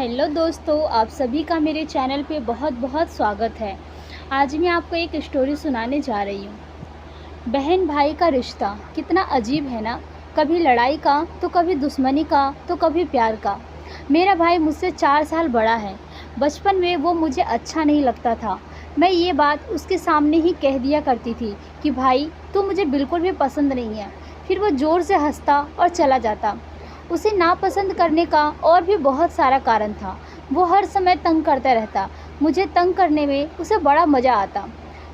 Hello दोस्तों, आप सभी का मेरे चैनल पे बहुत बहुत स्वागत है। आज मैं आपको एक स्टोरी सुनाने जा रही हूँ। बहन भाई का रिश्ता कितना अजीब है ना। कभी लड़ाई का तो कभी दुश्मनी का तो कभी प्यार का। मेरा भाई मुझसे 4 साल बड़ा है। बचपन में वो मुझे अच्छा नहीं लगता था। मैं ये बात उसके सामने ही कह दिया करती थी कि भाई तू मुझे बिल्कुल भी पसंद नहीं है। फिर वो ज़ोर से हंसता और चला जाता। उसे नापसंद करने का और भी बहुत सारा कारण था। वो हर समय तंग करता रहता। मुझे तंग करने में उसे बड़ा मज़ा आता।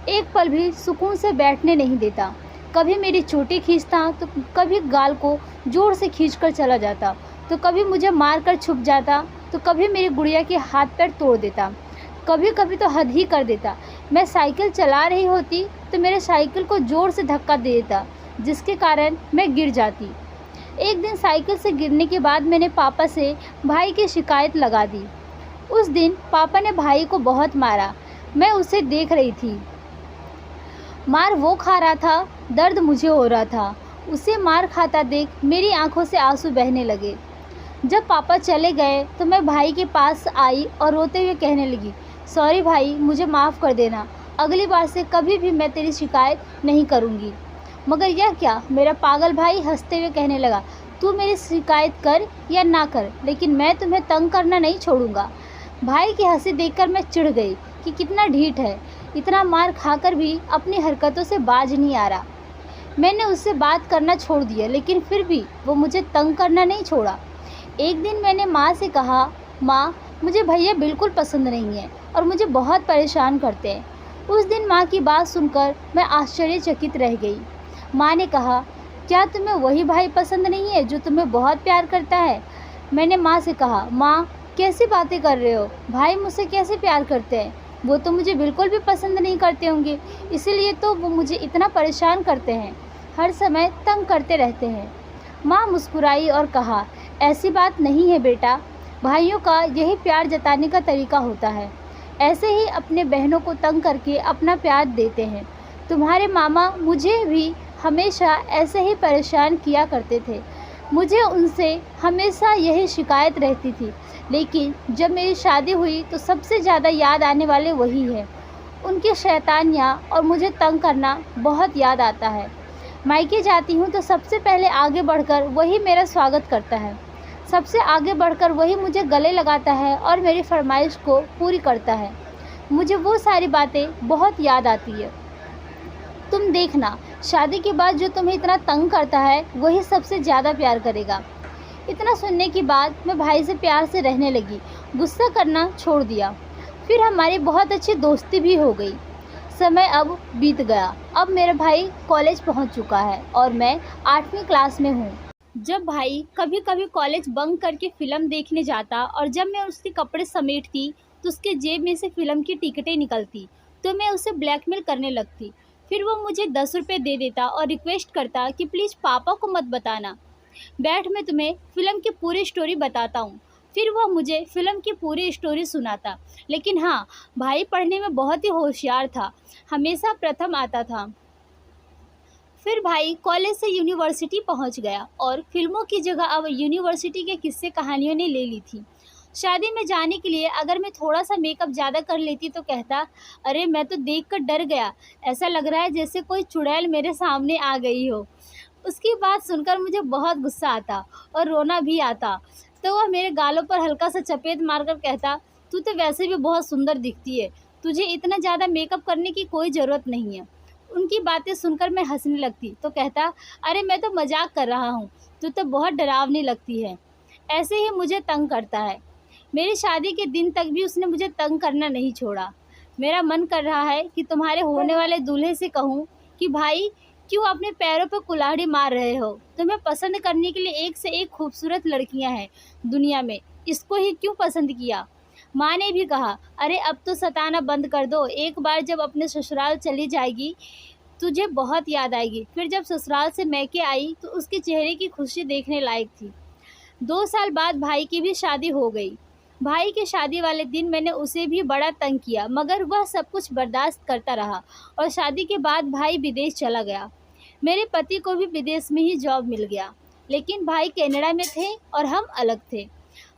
एक पल भी सुकून से बैठने नहीं देता। कभी मेरी चोटी खींचता तो कभी गाल को ज़ोर से खींचकर चला जाता, तो कभी मुझे मार कर छुप जाता, तो कभी मेरी गुड़िया के हाथ पैर तोड़ देता। कभी कभी तो हद ही कर देता। मैं साइकिल चला रही होती तो मेरे साइकिल को ज़ोर से धक्का दे देता, जिसके कारण मैं गिर जाती। एक दिन साइकिल से गिरने के बाद मैंने पापा से भाई की शिकायत लगा दी। उस दिन पापा ने भाई को बहुत मारा। मैं उसे देख रही थी। मार वो खा रहा था, दर्द मुझे हो रहा था। उसे मार खाता देख मेरी आंखों से आंसू बहने लगे। जब पापा चले गए तो मैं भाई के पास आई और रोते हुए कहने लगी, सॉरी भाई, मुझे माफ़ कर देना। अगली बार से कभी भी मैं तेरी शिकायत नहीं करूँगी। मगर यह क्या, मेरा पागल भाई हंसते हुए कहने लगा, तू मेरी शिकायत कर या ना कर, लेकिन मैं तुम्हें तंग करना नहीं छोड़ूंगा। भाई की हंसी देखकर मैं चिढ़ गई कि कितना ढीठ है, इतना मार खाकर भी अपनी हरकतों से बाज नहीं आ रहा। मैंने उससे बात करना छोड़ दिया, लेकिन फिर भी वो मुझे तंग करना नहीं छोड़ा। एक दिन मैंने माँ से कहा, माँ, मुझे भैया बिल्कुल पसंद नहीं है और मुझे बहुत परेशान करते हैं। उस दिन माँ की बात सुनकर मैं आश्चर्यचकित रह गई। माँ ने कहा, क्या तुम्हें वही भाई पसंद नहीं है जो तुम्हें बहुत प्यार करता है? मैंने माँ से कहा, माँ, कैसी बातें कर रहे हो? भाई मुझसे कैसे प्यार करते हैं? वो तो मुझे बिल्कुल भी पसंद नहीं करते होंगे, इसीलिए तो वो मुझे इतना परेशान करते हैं, हर समय तंग करते रहते हैं। माँ मुस्कुराई और कहा, ऐसी बात नहीं है बेटा, भाइयों का यही प्यार जताने का तरीका होता है। ऐसे ही अपने बहनों को तंग करके अपना प्यार देते हैं। तुम्हारे मामा मुझे भी हमेशा ऐसे ही परेशान किया करते थे। मुझे उनसे हमेशा यही शिकायत रहती थी, लेकिन जब मेरी शादी हुई तो सबसे ज़्यादा याद आने वाले वही हैं। उनकी शैतानियाँ और मुझे तंग करना बहुत याद आता है। मायके जाती हूँ तो सबसे पहले आगे बढ़कर वही मेरा स्वागत करता है। सबसे आगे बढ़कर वही मुझे गले लगाता है और मेरी फरमाइश को पूरी करता है। मुझे वो सारी बातें बहुत याद आती है। तुम देखना, शादी के बाद जो तुम्हें इतना तंग करता है वही सबसे ज़्यादा प्यार करेगा। इतना सुनने के बाद मैं भाई से प्यार से रहने लगी, गुस्सा करना छोड़ दिया। फिर हमारी बहुत अच्छी दोस्ती भी हो गई। समय अब बीत गया। अब मेरा भाई कॉलेज पहुंच चुका है और मैं 8वीं क्लास में हूँ। जब भाई कभी कभी कॉलेज बंक करके फ़िल्म देखने जाता और जब मैं उसके कपड़े समेटती तो उसके जेब में से फ़िल्म की टिकटें निकलती, तो मैं उसे ब्लैकमेल करने लगती। फिर वो मुझे 10 रुपये दे देता और रिक्वेस्ट करता कि प्लीज़ पापा को मत बताना, बैठ मैं तुम्हें फ़िल्म की पूरी स्टोरी बताता हूँ। फिर वह मुझे फ़िल्म की पूरी स्टोरी सुनाता। लेकिन हाँ, भाई पढ़ने में बहुत ही होशियार था, हमेशा प्रथम आता था। फिर भाई कॉलेज से यूनिवर्सिटी पहुंच गया और फिल्मों की जगह अब यूनिवर्सिटी के किस्से कहानियों ने ले ली थी। शादी में जाने के लिए अगर मैं थोड़ा सा मेकअप ज़्यादा कर लेती तो कहता, अरे मैं तो देखकर डर गया, ऐसा लग रहा है जैसे कोई चुड़ैल मेरे सामने आ गई हो। उसकी बात सुनकर मुझे बहुत गुस्सा आता और रोना भी आता। तो वह मेरे गालों पर हल्का सा चपेट मारकर कहता, तू तो वैसे भी बहुत सुंदर दिखती है, तुझे इतना ज़्यादा मेकअप करने की कोई ज़रूरत नहीं है। उनकी बातें सुनकर मैं हंसने लगती तो कहता, अरे मैं तो मजाक कर रहा हूँ, तू तो बहुत डरावनी लगती है। ऐसे ही मुझे तंग करता है। मेरी शादी के दिन तक भी उसने मुझे तंग करना नहीं छोड़ा। मेरा मन कर रहा है कि तुम्हारे होने वाले दूल्हे से कहूँ कि भाई, क्यों अपने पैरों पर कुल्हाड़ी मार रहे हो? तुम्हें पसंद करने के लिए एक से एक खूबसूरत लड़कियां हैं दुनिया में, इसको ही क्यों पसंद किया? माँ ने भी कहा, अरे अब तो सताना बंद कर दो, एक बार जब अपने ससुराल चली जाएगी तुझे बहुत याद आएगी। फिर जब ससुराल से मैके आई तो उसके चेहरे की खुशी देखने लायक थी। 2 साल बाद भाई की भी शादी हो गई। भाई की शादी वाले दिन मैंने उसे भी बड़ा तंग किया, मगर वह सब कुछ बर्दाश्त करता रहा और शादी के बाद भाई विदेश चला गया। मेरे पति को भी विदेश में ही जॉब मिल गया, लेकिन भाई कनाडा में थे और हम अलग थे।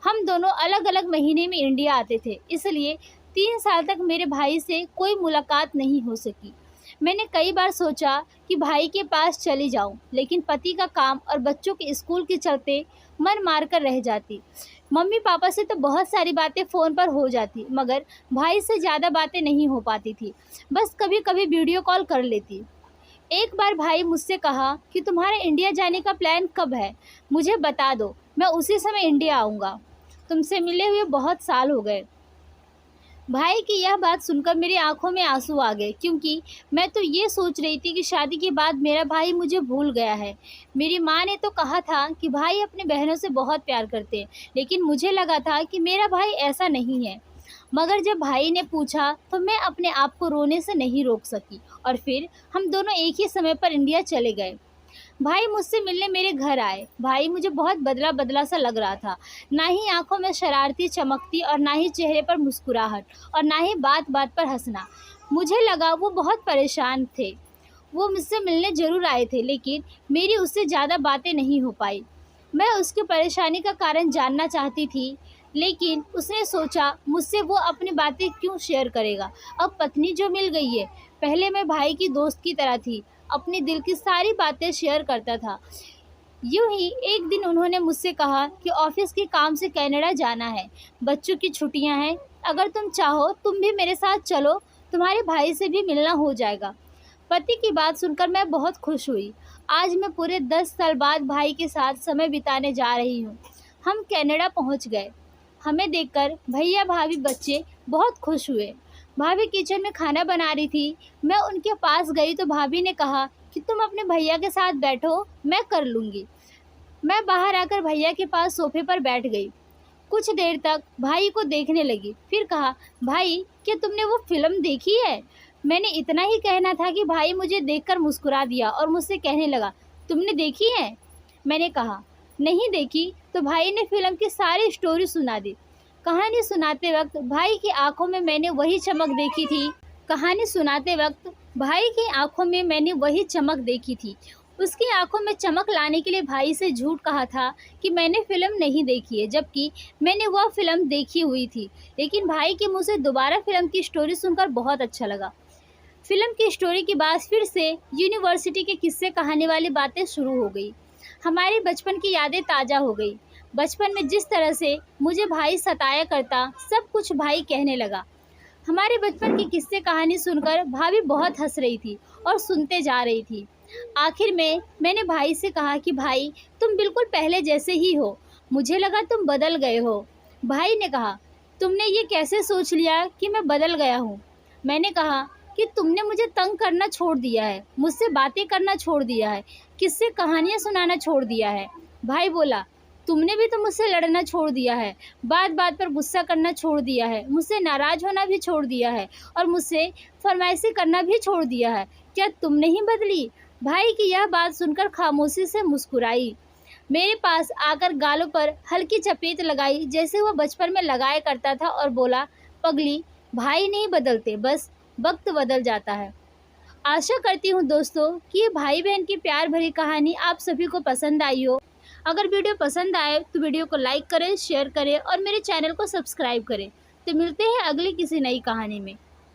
हम दोनों अलग अलग महीने में इंडिया आते थे, इसलिए 3 साल तक मेरे भाई से कोई मुलाकात नहीं हो सकी। मैंने कई बार सोचा कि भाई के पास चली जाऊं, लेकिन पति का काम और बच्चों के स्कूल के चलते मन मार कर रह जाती। मम्मी पापा से तो बहुत सारी बातें फ़ोन पर हो जाती, मगर भाई से ज़्यादा बातें नहीं हो पाती थी। बस कभी कभी वीडियो कॉल कर लेती। एक बार भाई मुझसे कहा कि तुम्हारा इंडिया जाने का प्लान कब है, मुझे बता दो, मैं उसी समय इंडिया आऊँगा। तुमसे मिले हुए बहुत साल हो गए। भाई की यह बात सुनकर मेरी आंखों में आंसू आ गए, क्योंकि मैं तो ये सोच रही थी कि शादी के बाद मेरा भाई मुझे भूल गया है। मेरी माँ ने तो कहा था कि भाई अपनी बहनों से बहुत प्यार करते हैं, लेकिन मुझे लगा था कि मेरा भाई ऐसा नहीं है। मगर जब भाई ने पूछा तो मैं अपने आप को रोने से नहीं रोक सकी, और फिर हम दोनों एक ही समय पर इंडिया चले गए। भाई मुझसे मिलने मेरे घर आए। भाई मुझे बहुत बदला बदला सा लग रहा था। ना ही आंखों में शरारती चमकती, और ना ही चेहरे पर मुस्कुराहट, और ना ही बात बात पर हंसना। मुझे लगा वो बहुत परेशान थे। वो मुझसे मिलने ज़रूर आए थे, लेकिन मेरी उससे ज़्यादा बातें नहीं हो पाई। मैं उसकी परेशानी का कारण जानना चाहती थी, लेकिन उसने सोचा मुझसे वो अपनी बातें क्यों शेयर करेगा। अब पत्नी जो मिल गई है, पहले मैं भाई की दोस्त की तरह थी, अपने दिल की सारी बातें शेयर करता था। यूं ही एक दिन उन्होंने मुझसे कहा कि ऑफिस के काम से कनाडा जाना है, बच्चों की छुट्टियां हैं, अगर तुम चाहो तुम भी मेरे साथ चलो, तुम्हारे भाई से भी मिलना हो जाएगा। पति की बात सुनकर मैं बहुत खुश हुई। आज मैं पूरे 10 साल बाद भाई के साथ समय बिताने जा रही हूँ। हम कनाडा पहुँच गए। हमें देखकर भैया भाभी बच्चे बहुत खुश हुए। भाभी किचन में खाना बना रही थी। मैं उनके पास गई तो भाभी ने कहा कि तुम अपने भैया के साथ बैठो, मैं कर लूँगी। मैं बाहर आकर भैया के पास सोफे पर बैठ गई। कुछ देर तक भाई को देखने लगी, फिर कहा, भाई क्या तुमने वो फिल्म देखी है? मैंने इतना ही कहना था कि भाई मुझे देखकर मुस्कुरा दिया और मुझसे कहने लगा, तुमने देखी है? मैंने कहा, नहीं देखी। तो भाई ने फिल्म की सारी स्टोरी सुना दी। कहानी सुनाते वक्त भाई की आंखों में मैंने वही चमक देखी थी। कहानी सुनाते वक्त भाई की आंखों में मैंने वही चमक देखी थी। उसकी आंखों में चमक लाने के लिए भाई से झूठ कहा था कि मैंने फिल्म नहीं देखी है, जबकि मैंने वह फिल्म देखी हुई थी। लेकिन भाई के मुंह से दोबारा फिल्म की स्टोरी सुनकर बहुत अच्छा लगा। फिल्म की स्टोरी के बाद फिर से यूनिवर्सिटी के किस्से कहानी वाली बातें शुरू हो गई। हमारे बचपन की यादें ताज़ा हो गई। बचपन में जिस तरह से मुझे भाई सताया करता, सब कुछ भाई कहने लगा। हमारे बचपन की किस्से कहानी सुनकर भाभी बहुत हंस रही थी और सुनते जा रही थी। आखिर में मैंने भाई से कहा कि भाई, तुम बिल्कुल पहले जैसे ही हो, मुझे लगा तुम बदल गए हो। भाई ने कहा, तुमने ये कैसे सोच लिया कि मैं बदल गया हूँ? मैंने कहा कि तुमने मुझे तंग करना छोड़ दिया है, मुझसे बातें करना छोड़ दिया है, किस्से कहानियाँ सुनाना छोड़ दिया है। भाई बोला, तुमने भी तो मुझसे लड़ना छोड़ दिया है, बात बात पर गुस्सा करना छोड़ दिया है, मुझसे नाराज़ होना भी छोड़ दिया है, और मुझसे फरमाइशी करना भी छोड़ दिया है। क्या तुम नहीं बदली? भाई की यह बात सुनकर खामोशी से मुस्कुराई। मेरे पास आकर गालों पर हल्की चपेट लगाई, जैसे वह बचपन में लगाया करता था, और बोला, पगली, भाई नहीं बदलते, बस वक्त बदल जाता है। आशा करती हूँ दोस्तों कि ये भाई बहन की प्यार भरी कहानी आप सभी को पसंद आई हो। अगर वीडियो पसंद आए तो वीडियो को लाइक करें, शेयर करें और मेरे चैनल को सब्सक्राइब करें। तो मिलते हैं अगली किसी नई कहानी में।